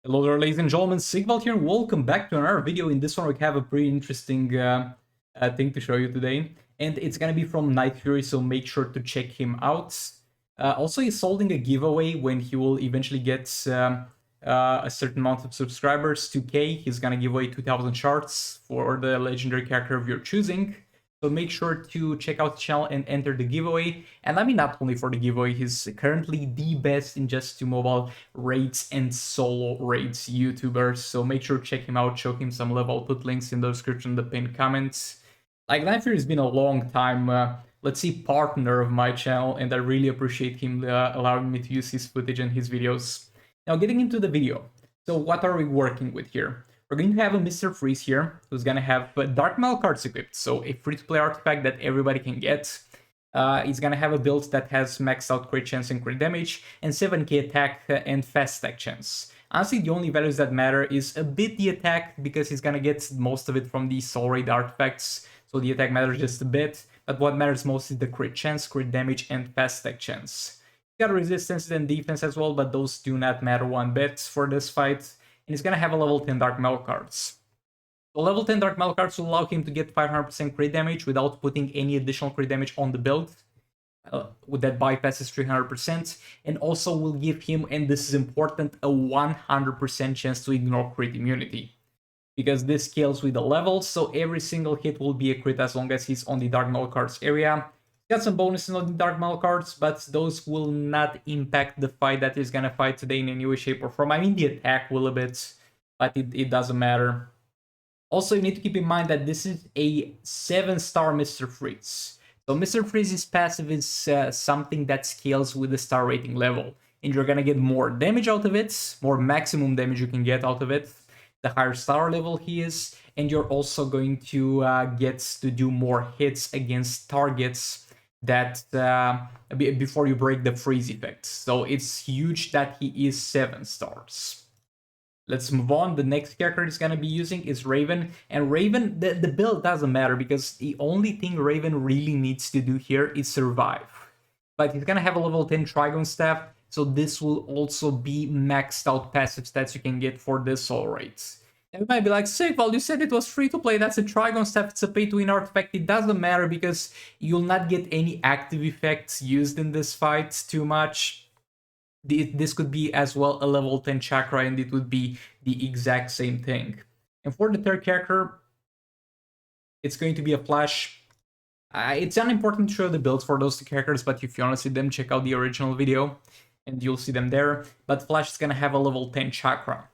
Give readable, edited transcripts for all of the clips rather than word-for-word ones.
Hello there, ladies and gentlemen, Sigvald here, and welcome back to another video. In this one, we have a pretty interesting thing to show you today, and it's gonna be from Night Fury, so make sure to check him out. Also, he's holding a giveaway when he will eventually get a certain amount of subscribers, 2K. He's gonna give away 2,000 shards for the legendary character of your choosing. So make sure to check out the channel and enter the giveaway. And I mean, not only for the giveaway, he's currently the best in Just 2 Mobile raids and solo raids YouTubers. So make sure to check him out, show him some love. I'll put links in the description, the pinned comments. Like, Night Fury has been a long time, let's see, partner of my channel, and I really appreciate him allowing me to use his footage and his videos. Now, getting into the video. So what are we working with here? We're going to have a Mr. Freeze here, who's going to have Dark Mail cards equipped, so a free-to-play artifact that everybody can get. He's going to have a build that has maxed out crit chance and crit damage, and 7k attack and fast stack chance. Honestly, the only values that matter is a bit the attack, because he's going to get most of it from the Soul Raid artifacts, so the attack matters just a bit, but what matters most is the crit chance, crit damage, and fast stack chance. He's got resistance and defense as well, but those do not matter one bit for this fight. And he's gonna have a level 10 Dark Mail cards. So level 10 Dark Mail cards will allow him to get 500% crit damage without putting any additional crit damage on the build. That bypasses 300%, and also will give him, and this is important, a 100% chance to ignore crit immunity. Because this scales with the levels, so every single hit will be a crit as long as he's on the Dark Mail cards area. Got some bonuses on the Dark Mail cards, but those will not impact the fight that he's gonna fight today in any way, shape, or form. I mean, the attack will a bit, but it doesn't matter. Also, you need to keep in mind that this is a 7-star Mr. Freeze. So Mr. Freeze's passive is something that scales with the star rating level. And you're gonna get more damage out of it, more maximum damage you can get out of it, the higher star level he is, and you're also going to get to do more hits against targets that before you break the freeze effect. So it's huge that he is 7 stars. Let's move on. The next character he's gonna be using is Raven, and Raven, the build doesn't matter because the only thing Raven really needs to do here is survive. But he's gonna have a level 10 Trigon Staff, so this will also be maxed out passive stats you can get for this Soul Raids. And you might be like, Sigvald, you said it was free to play, that's a Trigon Staff, it's a pay to win artifact. It doesn't matter because you'll not get any active effects used in this fight too much. This could be as well a level 10 Chakra, and it would be the exact same thing. And for the third character, it's going to be a Flash. It's unimportant to show the builds for those two characters, but if you want to see them, check out the original video, and you'll see them there. But Flash is going to have a level 10 Chakra.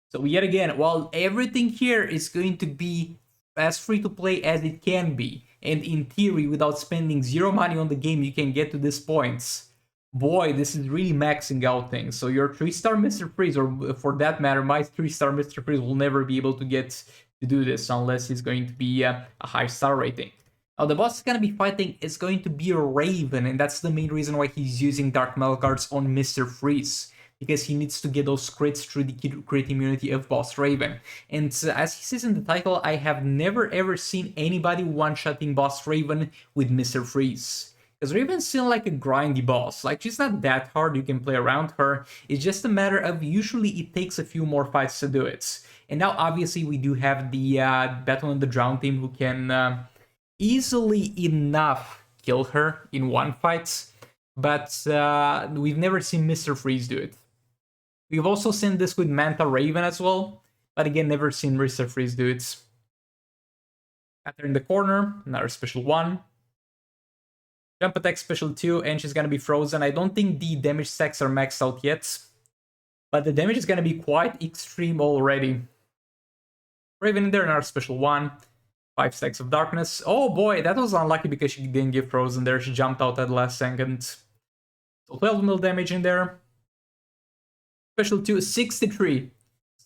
So yet again, while everything here is going to be as free to play as it can be, and in theory, without spending zero money on the game, you can get to these points. Boy, this is really maxing out things. So your 3-star Mr. Freeze, or for that matter, my 3-star Mr. Freeze will never be able to get to do this unless it's going to be a high star rating. Now the boss is going to be fighting is going to be a Raven, and that's the main reason why he's using Dark Mail cards on Mr. Freeze, because he needs to get those crits through the crit immunity of Boss Raven. And as he says in the title, I have never ever seen anybody one-shotting Boss Raven with Mr. Freeze. Because Raven's still like a grindy boss, like she's not that hard, you can play around her, it's just a matter of usually it takes a few more fights to do it. And now obviously we do have the Battle in the Drown team who can easily enough kill her in one fight, but we've never seen Mr. Freeze do it. We've also seen this with Manta Raven as well, but again, never seen Mr. Freeze do it. At her in the corner, another special 1. Jump attack special 2, and she's gonna be frozen. I don't think the damage stacks are maxed out yet, but the damage is gonna be quite extreme already. Raven in there, another special 1. 5 stacks of darkness. Oh boy, that was unlucky because she didn't get frozen there. She jumped out at the last second. So 12 mil damage in there. Special 2, 63.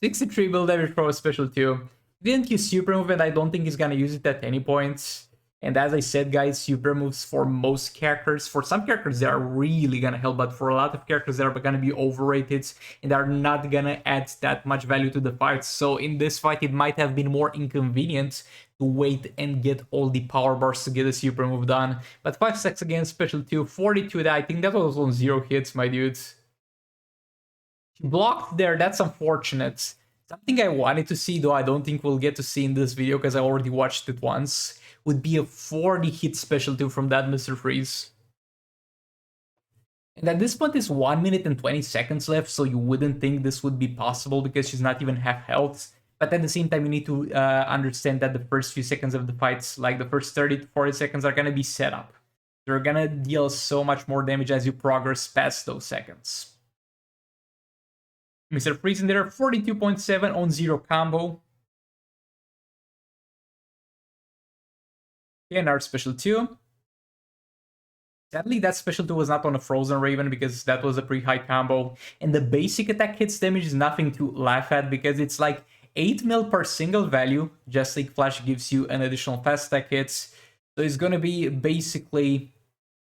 63 mil damage for a special 2. Didn't use super move, and I don't think he's gonna use it at any point. And as I said, guys, super moves for most characters. For some characters, they are really gonna help, but for a lot of characters, they are gonna be overrated and are not gonna add that much value to the fight. So in this fight, it might have been more inconvenient to wait and get all the power bars to get a super move done. But 5 stacks against special 2, 42, I think that was on 0 hits, my dudes. Blocked there, that's unfortunate. Something I wanted to see, though I don't think we'll get to see in this video because I already watched it once, would be a 40 hit specialty from that Mr. Freeze. And at this point, it's 1 minute and 20 seconds left, so you wouldn't think this would be possible because she's not even half health. But at the same time, you need to understand that the first few seconds of the fights, like the first 30 to 40 seconds, are going to be set up. They're going to deal so much more damage as you progress past those seconds. Mr. Freeze in there, 42.7 on 0 combo. And our special 2. Sadly, that special 2 was not on a Frozen Raven because that was a pretty high combo. And the basic attack hits damage is nothing to laugh at because it's like 8 mil per single value. Just like Flash gives you an additional fast attack hits. So it's going to be basically,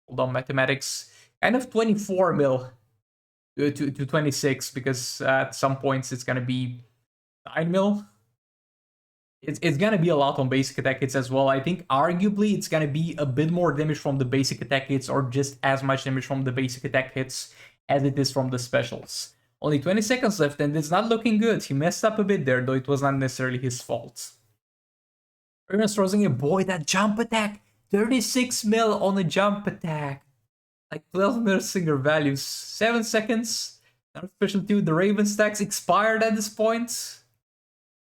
hold on, mathematics, kind of 24 mil to 26 because at some points it's going to be 9 mil. It's going to be a lot on basic attack hits as well. I think arguably it's going to be a bit more damage from the basic attack hits or just as much damage from the basic attack hits as it is from the specials. Only 20 seconds left and it's not looking good. He messed up a bit there, though it was not necessarily his fault. Raven's throwing a boy, that jump attack! 36 mil on a jump attack! Like 12 mil single values. 7 seconds. Now special 2, the Raven stacks expired at this point.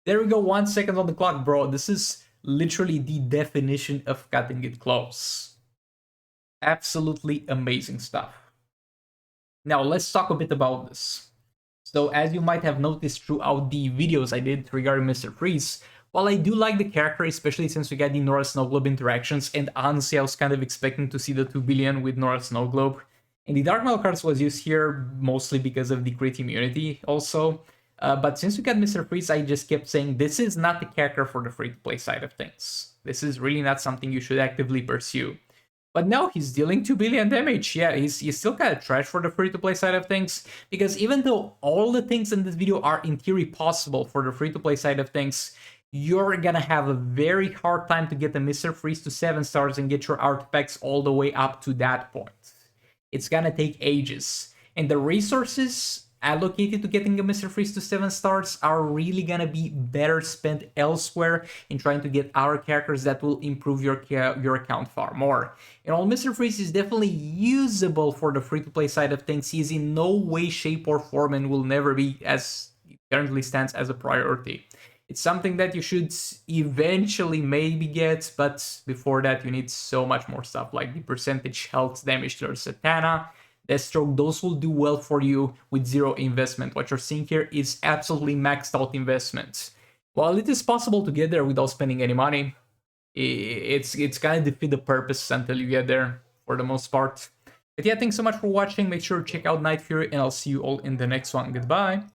There we go, 1 second on the clock, bro. This is literally the definition of cutting it close. Absolutely amazing stuff. Now, let's talk a bit about this. So, as you might have noticed throughout the videos I did regarding Mr. Freeze, while I do like the character, especially since we got the Nora Snowglobe interactions, and honestly, I was kind of expecting to see the 2 billion with Nora Snowglobe. And the Dark Matter cards was used here mostly because of the crit immunity also. But since we got Mr. Freeze, I just kept saying this is not the character for the free-to-play side of things. This is really not something you should actively pursue. But now he's dealing 2 billion damage. Yeah, he's still kind of trash for the free-to-play side of things. Because even though all the things in this video are in theory possible for the free-to-play side of things, you're gonna have a very hard time to get the Mr. Freeze to 7 stars and get your artifacts all the way up to that point. It's gonna take ages. And the resources allocated to getting a Mr. Freeze to 7 stars are really gonna be better spent elsewhere in trying to get our characters that will improve your account far more. And while Mr. Freeze is definitely usable for the free-to-play side of things, he is in no way, shape, or form and will never be, as it currently stands, as a priority. It's something that you should eventually maybe get, but before that you need so much more stuff like the percentage health damage to Zatanna, Deathstroke. Those will do well for you with 0 investment. What you're seeing here is absolutely maxed out investment. While it is possible to get there without spending any money, it's gonna defeat the purpose until you get there for the most part. But yeah, thanks so much for watching. Make sure to check out Night Fury and I'll see you all in the next one. Goodbye.